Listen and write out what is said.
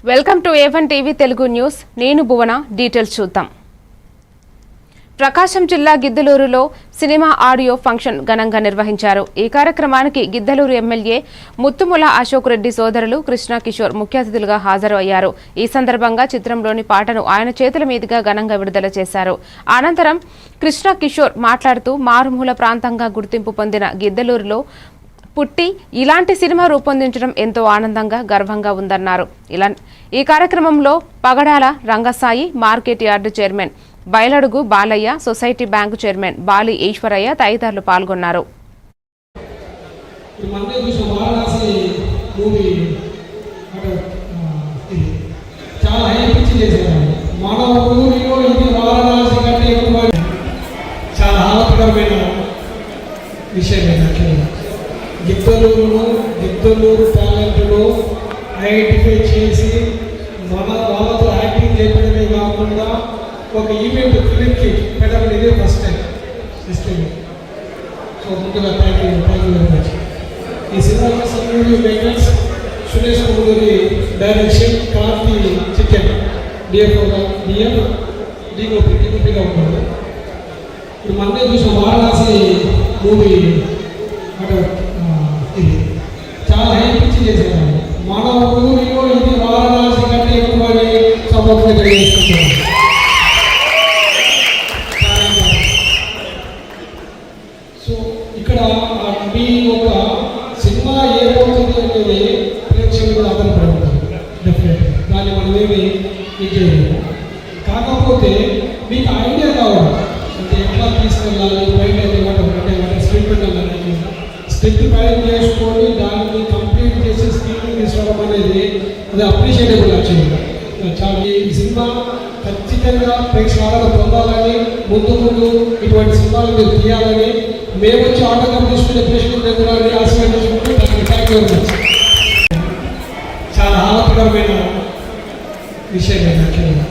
Welcome to A1 TV Telugu news. నేను భువన. Details చూద్దాం. ప్రకాశం జిల్లా గిద్దలూరులో సినిమా ఆడియో ఫంక్షన్ ఘనంగా నిర్వహించారు. ఈ కార్యక్రమానికి గిద్దలూరు ఎమ్మెల్యే ముత్తుముల అశోక్ రెడ్డి సోదరులు కృష్ణ కిషోర్ ముఖ్య అతిథులుగా హాజరు అయ్యారు. ఈ సందర్భంగా చిత్రంలోని పాటను ఆయన చేతుల మీదుగా ఘనంగా విడుదల చేశారు. అనంతరం కృష్ణ కిషోర్ మాట్లాడుతూ మారుమూల ప్రాంతంగా గుర్తింపు పొందిన గిద్దలూరులో పుట్టి ఇలాంటి సినిమా రూపొందించడం ఎంతో ఆనందంగా గర్వంగా ఉందన్నారు. ఈ కార్యక్రమంలో Pagadala Rangasayi, market yard chairman బయలడుగు Balayya, society bank chairman Bali Eswaraiah తదితరులు పాల్గొన్నారు. గిద్దలూరు టాలెంట్ను ఐడెంటిఫై చేసి వాళ్ళతో యాక్టింగ్ చేయడమే కాకుండా ఒక ఈవెంట్ ఫిలింకి పెట్టడం ఇదే ఫస్ట్ టైం హిస్టరీ. సో ముందుగా థ్యాంక్ యూ వెరీ మచ్. ఈ సినిమాకి సంబంధించి మేకర్స్ సురేష్ కుమారి డైరెక్షన్, కార్తీ చికెన్ డిఎఫ్గా డిఓపిగా ఉన్నాడు. ఇప్పుడు మొన్నే చూసిన వారణాసి మూవీ ఇది చాలా హైపిచ్చి చేసేవాళ్ళు. మన ఊరిలో ఇది వారణాసి కంటే ఎక్కువ సమర్థన తెలియజేసుకుంటున్నాను. సో ఇక్కడ మీ ఒక సినిమా ఏమవుతుంది అనేది ప్రేక్షకులు ఆధారపడి ఉంటారు. డెఫినెట్గా దాన్ని మనమేమి చేయలేము. కాకపోతే మీకు ఐడియా కావాలి అంటే ఎట్లా తీసుకెళ్ళాలి, బయట అంటే స్క్రిప్ట్ అనేది స్క్రిప్ట్ ప్లాన్ చేసుకొని దాన్ని కంప్లీట్ చేసి స్క్రీన్ తీసుకోవడం అనేది అది అప్రిషియేటబుల్ యాక్చువల్గా. చాలా ఈ సినిమా ఖచ్చితంగా ప్రేక్షకులను పొందాలని, ముందు ఇటువంటి సినిమాలు మీరు తీయాలని మేము వచ్చి ఆటోగ్రాఫ్ తీసుకునే ప్రేక్షకుల దగ్గర ఆశీర్వదించుకుంటూ దానికి థ్యాంక్ యూ చాలా ఆనందకరమైన విషయం యాక్చువల్గా.